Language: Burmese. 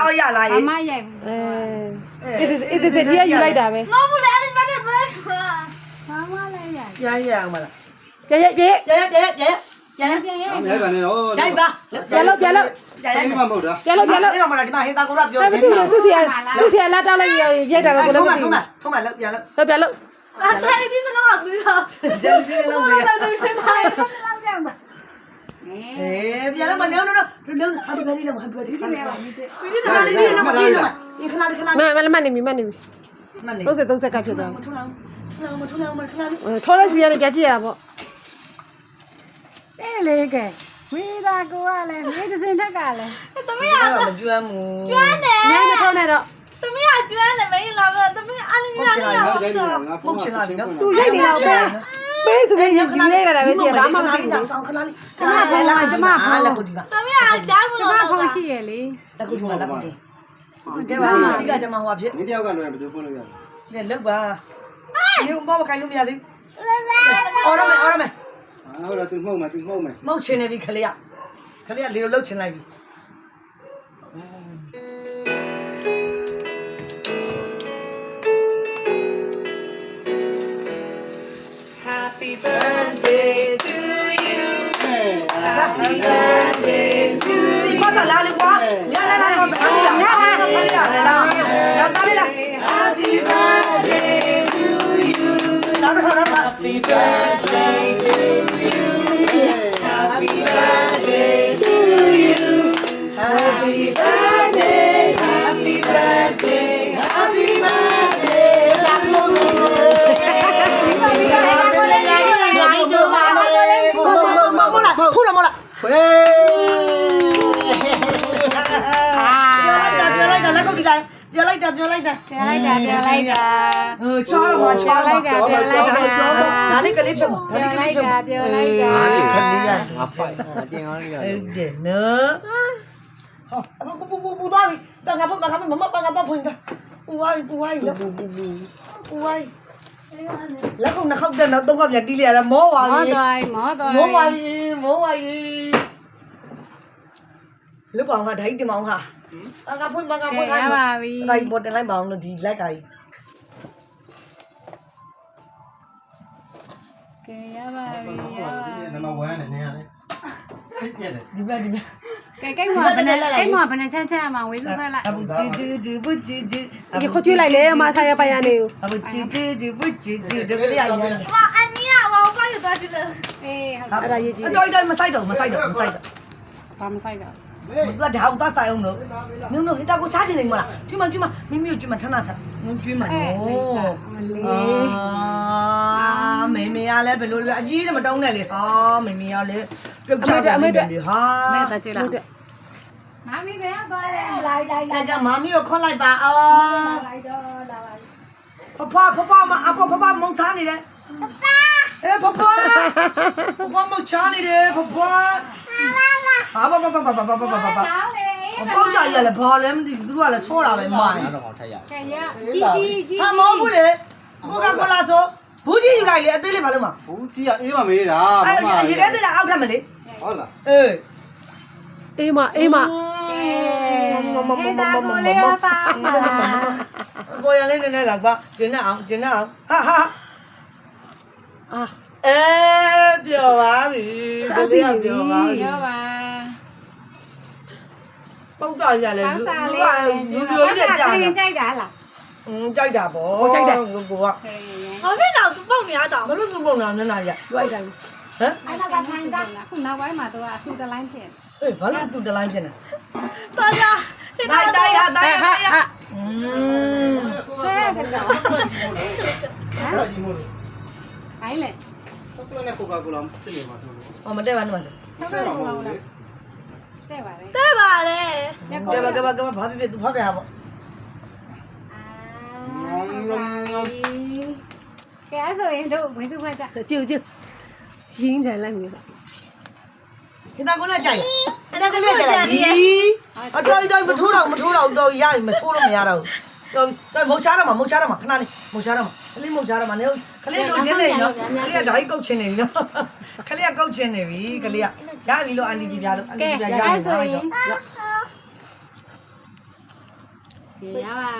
ရောရလာရေးအမရိုက်အေးဒီကယူလိုက်တာပဲ မဟုတ်လေအဲ့ဒီဘက်ကပဲ ဘာမှလည်းရိုက် ရအောင်မလား ပြရ ပြန်ရိုက် အမေကနေတော့ တိုက်ပါ ပြန်လို့ ရရ ဒီမှာမဟုတ်တာ ပြန်လို့ အဲ့တော့မလားဒီမှာဟေတာကိုကပြော အဲ့ ချင်း သူစီကလာတောက်လိုက်ရိုက်တာပဲကိုလည်းမသိဘူး ထုံးမလောက်ပြန်လို့ ပြန်လို့ အဲ့ဒါဒီတော့သူရော ဂျယ်စီလုံးပြ အဲ့ဒါသူဖြစ်ဆိုင်လောက်ပြောင်းတာ ပြန်လို့မနေတော့လုံးဟာဒီဘယ်လိုဟာဘယ်လို ဒီနေ့ပါဒီ ဒီခဏလေးပြီးတော့မပြီးတော့ဒီခဏလေးခဏလေး မနေမီမနေ 30ကဖြစ်သွား မထုံအောင်မထုံအောင်မထုံအောင် ထောလိုက်စီရနေပြကြည့်ရတာပေါ့ တဲ့လေကဲဝီသာကိုကလည်းမြေစင်ထက်ကလည်း သမီးက မကျွမ်းဘူး ကျွမ်းတယ် ညမထောနဲ့တော့ သမီးကကျွမ်းတယ်မင်းလာပဲသမီးအလင်းမြတ်နေတော့ ပုတ်ချင်လာပြီနော် သူရိုက်နေတော့ပဲပေးဆိုရင်ယူလိုက်တာပဲစီဘာမှမသိဘူး ဆောင်းခဏလေး ကျမဖုန်းလားကျမဖုန်း လက်ခုဒီပါ သမီးကဂျိုင်းမ ကျ လို့ မဖုန်းရှိရလေ လက်ခုဒီပါလက်ခုဒီတဲ့ပါဒီကကျမဟိုဖြစ် မင်းတယောက်ကလွယ်ဘယ်သူဖွင့်လို့ရလဲ ညလောက်ပါဒီဘောမကိုင်လို့မရသေးအော်ရမယ်ဟုတ်လားသူမှုတ်မယ်သူမှုတ်မယ် မဟုတ်ချင်နေပြီခလေးကလေကိုလှုပ်ချင်လိုက်ပြီ Happy birthday to you Happy birthday to ဒီပါလာလေကွာညလာလာတော့အားရလာလာတာလေးလာ Happy birthday to you လာတော့တော့ Happy birthday to you Happy birthday to you Happy birthday Happy birthday Happy birthday လာလို့ဖူးလာမလား ဟေး ပြောလိုက်တာလက်ခုပ်ဒီတိုင်းပြောလိုက်တာ ပြန်လိုက်တာ ချောတော့ချောလိုက်တာဒါလေးကလေးဖြစ်မှာဒါလေးကလေးဖြစ်မှာ ပြန်လိုက်တာ ခလေးရ ငါဖိုက်အကျင်ကောင်းလေးရ အဲ့ဒါနော်ဟောပူသွားပြီတော့ငါဖုန်းမခမမတော့ဖွင့်တာပူသွားပြီပူသွားပြီလက်ခုပ်နှစ်ခေါက်တဲ့တော့သုံးခေါက်ပြန်တီးလိုက်ရတာမောပါပြီ မောသွားမောပါပြီလူပောင်ကဓာတ်တင်မောင်ဟာငါဖွင့်ခိုင်း ရပါပြီ ဒါပေါ်တင်လိုက်ပါအောင်လို့ဒီလက်ကကြီး ကဲရပါပြီရပါပြီ နံပါတ်1နဲ့နေရတယ်ပြည့်တယ် ဒီဘက် ကဲကိတ်မှာဘယ်နဲ့ချမ်းချမ်းအောင်ဝေးစုဖက်လိုက် အဘူဂျီဘူဂျီ ဒီခေါ်ကျွေးလိုက်လေအမဆိုင်ရပိုင်ရနေကို အဘူဂျီဘူဂျီဒီကလေးရရ မအနီးကဘာဘာရသွားတယ် အေးဟုတ် အဲ့ဒါရေးကြည့် အတော်တိုင်းမဆိုင်တော့ ဘာမဆိုင်တော့ သူကဒါအောင်သားဆိုင်အောင်လို့နုံဟိတာကိုချားချင်နေမလားကျွမမိမိကိုကျွမထနာချကျွမနော်မေမေရလဲဘယ်လိုလဲအကြီးတွေမတုံးနဲ့လေဟာမေမေရလဲပြုတ်ချတယ်လေဟာ မဲ့တကြည့်လားမမီဘယ်သွားလဲလိုက် ကမာမီကိုခေါ်လိုက်ပါအော် လိုက်တော့လာပါ ဖဖမုံသားနေတယ်ဖဖမုံချားနေတယ်ဖဖဟာဘာတောင်းလေ ပေါက်ကြရလဲဘာလဲမသိဘူးသူကလည်းချောတာပဲမိုင်း တော့အောင်ထက်ရ ကဲရကြီး ဟာမဟုတ်ဘူးလေကိုကကိုလာဆိုဘူးကြီးယူလိုက်လေအသေးလေးဘာလို့မ ဘူးကြီးကအေးမမေးတာ အဲ့ရေခဲတဲ့အောက်ထပ်မလေ ဟုတ်လား အေး အေးမ ဟဲ့တာကိုလေးရတာ ကိုရလေးနည်းနည်းလောက်ပါကျင်းနေအောင်ဟာအာပြောပါပြီကိုလေးကပြောပါပြီ ရပါ ပေါက်ကြရလဲလူပြိုကြီးတဲ့ကြာတယ် ကြိုက်တာလား ကြိုက်တာပေါ့ကိုက ဘာဖြစ်တော့သူပုံနေရတော့ မလို့သူပုံနာမျက်နှာရ လိုက်တယ် ဟမ် အဲ့ဒါကထိုင်တာခုနောက်ပိုင်းမှာတော့အဆူတလိုင်းဖြစ် အေးဘာလို့သူတလိုင်းဖြစ်နေ တော်ကြ တိုင်းဟာ ဟဲ့ကတော့ ဟာကြီးမို့လို့ ဟိုင်းလေ ဟုတ်ကဲ့နဲ့ကိုကာကိုလာဖြစ်နေမှာဆိုလို့ ဟောမတက်ပါနဲ့မစ 6ခါလောက်လာတဲ့ပါလေ တဲ့ပါလေ ကဘာဖြစ်သူဖောက်တယ်ဟာပေါ့ ကဲအဲ့ဆိုရင်တို့ဝင်စုခွက်ကြ ကြည့်ရင်းတယ်လိုက်မြေပါ ခင်ဗျာကိုလည်းကြိုက်အဲ့ဒါကလေးကြိုက်အတော်မထိုးတော့တော်ရပြီမထိုးလို့မရတော့တော်မုတ်ချားတော့မှာခဏလေးမုတ်ချားတော့မှာခလေးမုတ်ချားတော့မှာနေခလေးလိုချင်နေနော်ခလေးကဓာတ်ကုတ်ချင်နေပြီနော်ခလေးကကုတ်ချင်နေပြီခလေးကရပြီလို့အန်တီကြီးပြလို့အန်တီကြီးပြရပြီဆိုရင် ရပါ